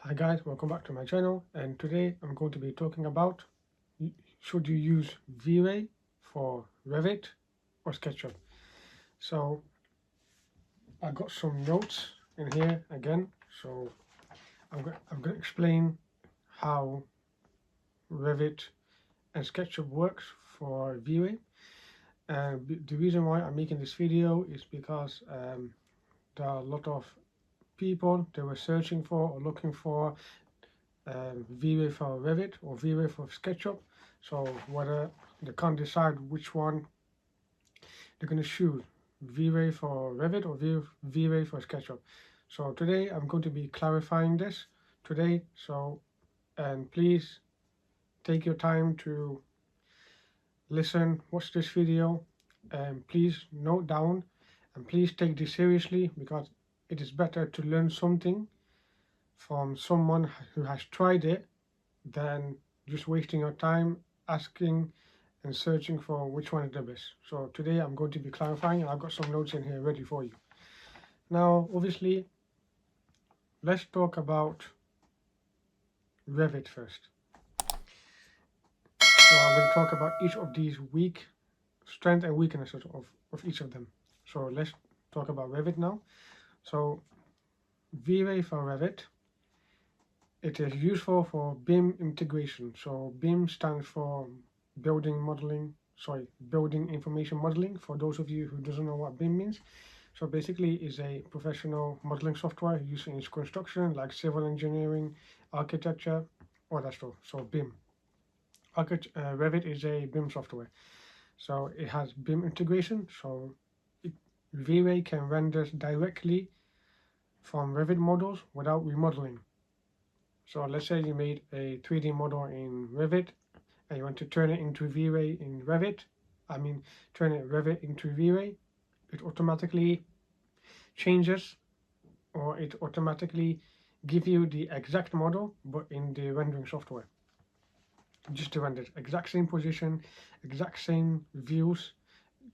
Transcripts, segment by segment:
Hi guys, welcome back to my channel, and today I'm going to be talking about should you use Vray for Revit or Sketchup. So I got some notes in here again, so I'm going to explain how Revit and Sketchup works for Vray. And the reason why I'm making this video is because there are a lot of people they were searching for or looking for Vray for Revit or Vray for SketchUp, so whether they can't decide which one they're going to choose, Vray for Revit or Vray for SketchUp. So today I'm going to be clarifying this today, and please take your time to listen, watch this video, and please note down, and please take this seriously, because it is better to learn something from someone who has tried it than just wasting your time asking and searching for which one is the best. So today I'm going to be clarifying, and I've got some notes in here ready for you. Now obviously let's talk about Revit first. So I'm going to talk about each of these strengths and weaknesses of each of them. So let's talk about Revit now. So Vray for Revit, it is useful for BIM integration. So BIM stands for building information modeling, for those of you who doesn't know what BIM means. So basically is a professional modeling software used in construction, like civil engineering, architecture, all that stuff. So BIM. Revit is a BIM software. So it has BIM integration, so Vray can render directly from Revit models without remodeling. So let's say you made a 3D model in Revit and you want to turn it into Vray in Revit. Turn it Revit into Vray. It automatically changes, or it automatically give you the exact model, but in the rendering software. Just to render exact same position, exact same views.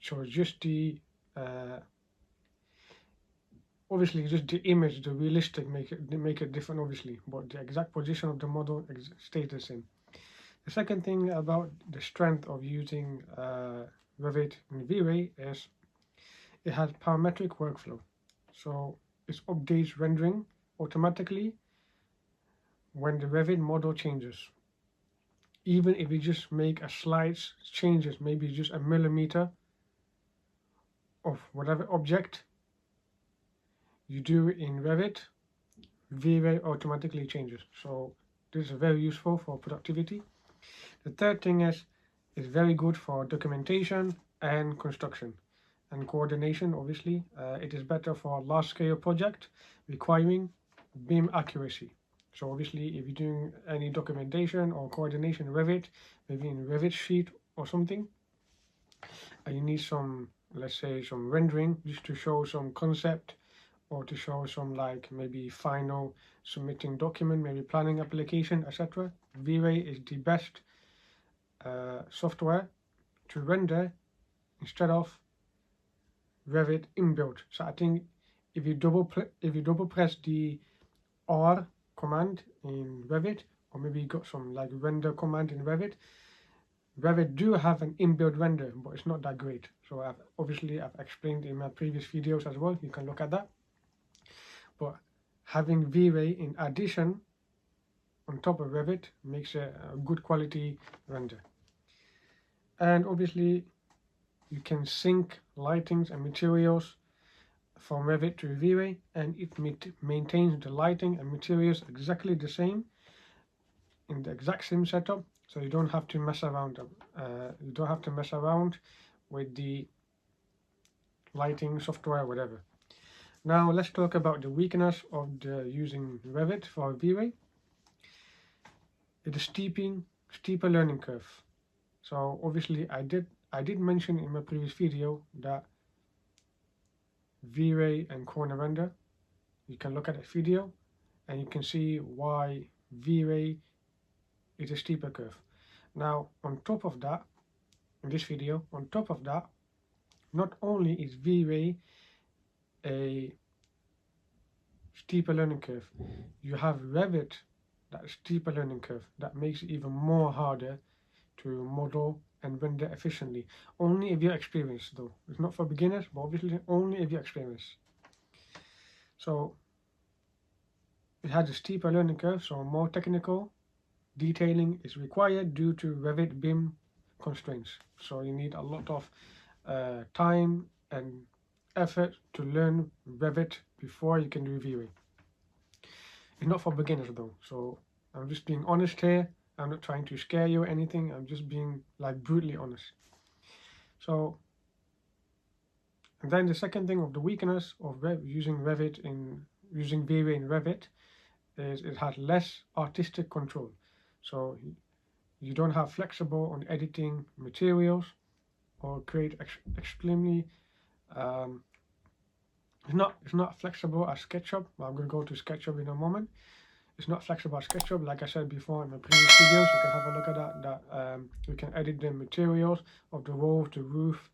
So just the obviously just the image, the realistic make it different obviously, but the exact position of the model stays the same. The second thing about the strength of using Revit in Vray is it has parametric workflow. So it updates rendering automatically when the Revit model changes. Even if you just make a slight changes, maybe just a millimeter of whatever object you do in Revit, Vray automatically changes. So this is very useful for productivity. The third thing is it's very good for documentation and construction and coordination. Obviously, it is better for large-scale project requiring BIM accuracy. So obviously, if you're doing any documentation or coordination in Revit, maybe in Revit sheet or something, and you need some, let's say, some rendering just to show some concept, or to show some like maybe final submitting document, maybe planning application, etc. Vray is the best software to render instead of Revit inbuilt. So I think if you double press the R command in Revit, or maybe you got some like render command in Revit, Revit do have an inbuilt render, but it's not that great. So I've explained in my previous videos as well. You can look at that. But having Vray in addition on top of Revit makes a good quality render. And obviously you can sync lightings and materials from Revit to Vray, and it maintains the lighting and materials exactly the same in the exact same setup, so you don't have to mess around. With the lighting software, whatever. Now let's talk about the weakness of using Revit for Vray. It is steeper learning curve. So obviously I did mention in my previous video that Vray and corner render, you can look at that video and you can see why Vray is a steeper curve. Now on top of that, in this video, on top of that, not only is Vray a steeper learning curve. You have Revit, that steeper learning curve, that makes it even more harder to model and render efficiently. Only if you're experienced though. It's not for beginners, but obviously only if you're experienced. So it has a steeper learning curve, so more technical detailing is required due to Revit BIM constraints. So you need a lot of time and effort to learn Revit before you can do Vray. It's not for beginners though, so I'm just being honest here. I'm not trying to scare you or anything. I'm just being like brutally honest. So, and then the second thing of the weakness of using Vray in Revit is it has less artistic control. So you don't have flexible on editing materials or create extremely it's not flexible as SketchUp. I'm going to go to SketchUp in a moment. It's not flexible as SketchUp. Like I said before in my previous videos, you can have a look at that. You can edit the materials of the walls, the roof,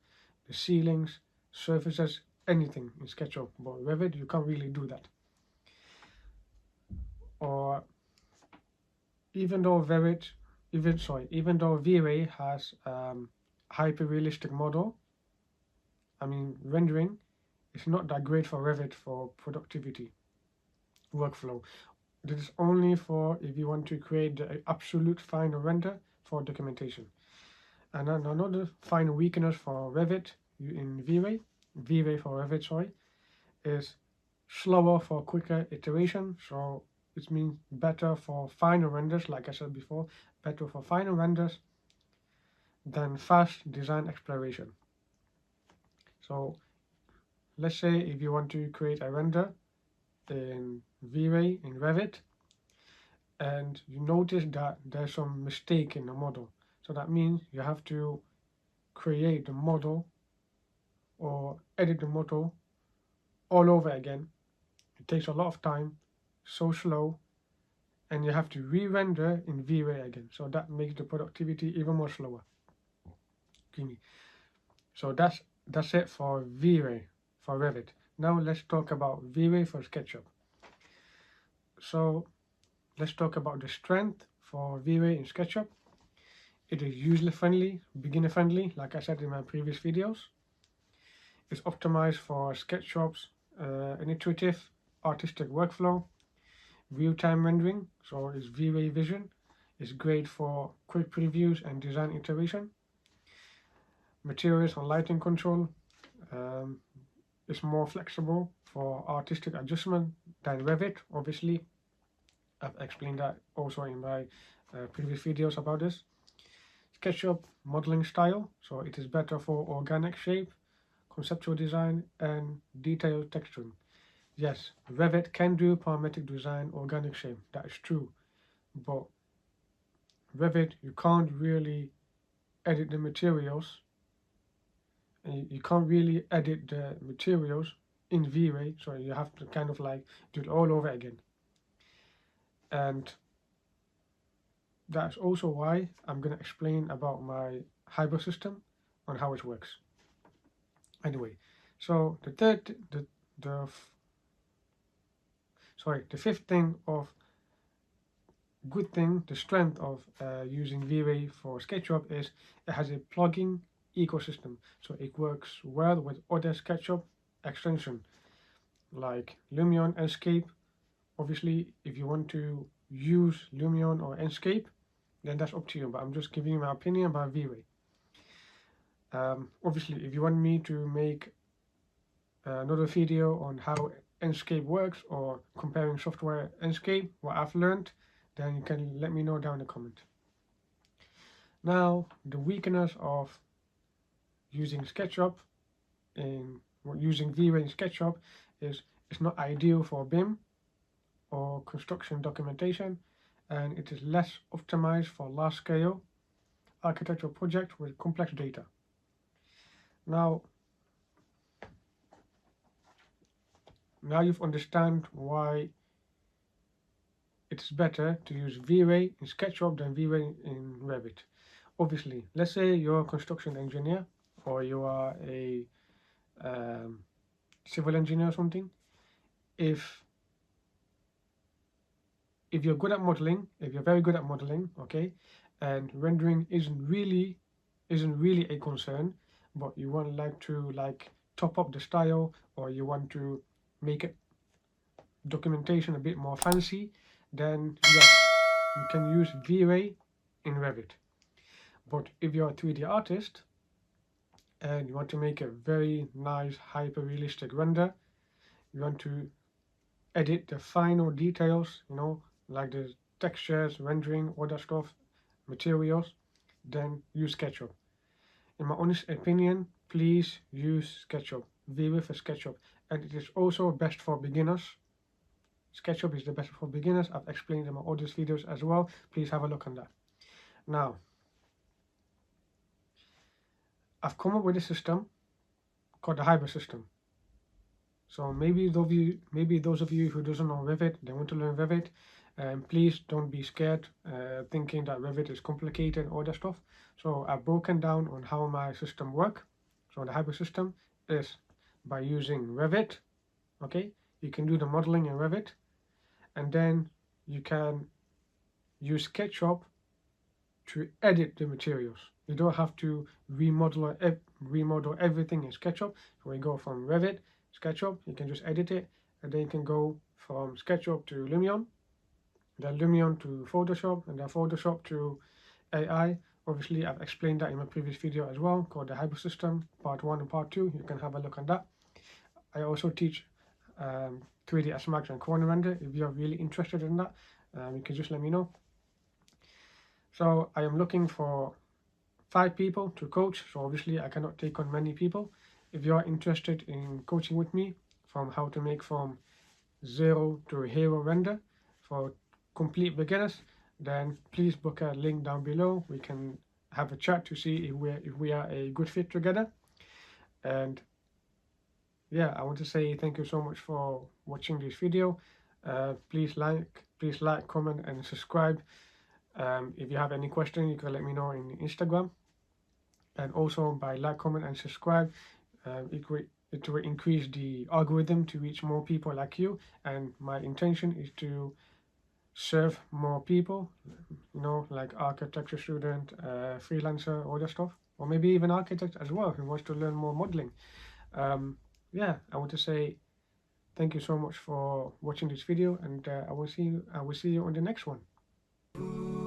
the ceilings, surfaces, anything in SketchUp. But Revit, you can't really do that. Or even though Vray has hyper-realistic model, rendering, it's not that great for Revit for productivity workflow. This is only for if you want to create the absolute final render for documentation. And then another final weakness for Revit in Vray for Revit, sorry, is slower for quicker iteration. So it means better for final renders, like I said before, better for final renders than fast design exploration. So let's say if you want to create a render in Vray in Revit, and you notice that there's some mistake in the model. So that means you have to create the model or edit the model all over again. It takes a lot of time, so slow, and you have to re-render in Vray again. So that makes the productivity even more slower. So that's it for Vray for Revit. Now let's talk about Vray for SketchUp. So let's talk about the strength for Vray in SketchUp. It is user-friendly, beginner-friendly, like I said in my previous videos. It's optimized for SketchUp's an intuitive, artistic workflow, real-time rendering, so it's Vray Vision. It's great for quick previews and design iteration. Materials and lighting control. It's more flexible for artistic adjustment than Revit, obviously. I've explained that also in my previous videos about this. SketchUp modeling style, so it is better for organic shape, conceptual design, and detailed texturing. Yes, Revit can do parametric design, organic shape, that is true, but Revit, you can't really edit the materials, and you can't really edit the materials in Vray, so you have to kind of like do it all over again. And that's also why I'm going to explain about my hybrid system on how it works. Anyway, so the fifth thing of good thing, the strength of using Vray for SketchUp is it has a plugin ecosystem. So it works well with other SketchUp extensions like Lumion, Enscape. Obviously, if you want to use Lumion or Enscape, then that's up to you, but I'm just giving you my opinion about Vray. Obviously, if you want me to make another video on how Enscape works or comparing software Enscape, what I've learned, then you can let me know down in the comment. Now, the weakness of using SketchUp using Vray in SketchUp is it's not ideal for BIM or construction documentation, and it is less optimized for large-scale architectural projects with complex data. Now you've understand why it's better to use Vray in SketchUp than Vray in Revit. Obviously, let's say you're a construction engineer or you are a civil engineer or something. If if you're good at modeling, if you're very good at modeling, okay, and rendering isn't really a concern, but you want to top up the style, or you want to make it documentation a bit more fancy, then yes, you can use Vray in Revit. But if you're a 3D artist and you want to make a very nice hyper realistic render, you want to edit the final details, like the textures, rendering, all that stuff, materials, then use Sketchup. In my honest opinion, please use Sketchup. Vray for Sketchup. And it is also best for beginners. Sketchup is the best for beginners. I've explained in my other videos as well. Please have a look on that. Now, I've come up with a system called the hybrid system. So maybe those of you who doesn't know Revit, they want to learn Revit, please don't be scared thinking that Revit is complicated and all that stuff. So I've broken down on how my system works. So the hybrid system is by using Revit, okay? You can do the modeling in Revit, and then you can use SketchUp to edit the materials. You don't have to remodel everything in SketchUp. So we go from Revit, SketchUp, you can just edit it, and then you can go from SketchUp to Lumion, then Lumion to Photoshop, and then Photoshop to AI. Obviously, I've explained that in my previous video as well, called the hybrid system, part 1 and part 2. You can have a look on that. I also teach 3D SMAX and corner render. If you're really interested in that, you can just let me know. So I am looking for 5 people to coach. So obviously I cannot take on many people. If you are interested in coaching with me from how to make from 0 to hero render for complete beginners, then please book a link down below. We can have a chat to see if we are a good fit together. And yeah, I want to say thank you so much for watching this video. Please like, comment, and subscribe. If you have any question, you can let me know in Instagram. And also by like, comment, and subscribe, it will increase the algorithm to reach more people like you. And my intention is to serve more people, like architecture student, freelancer, all that stuff, or maybe even architect as well who wants to learn more modeling. Yeah, I want to say thank you so much for watching this video, and I will see you on the next one.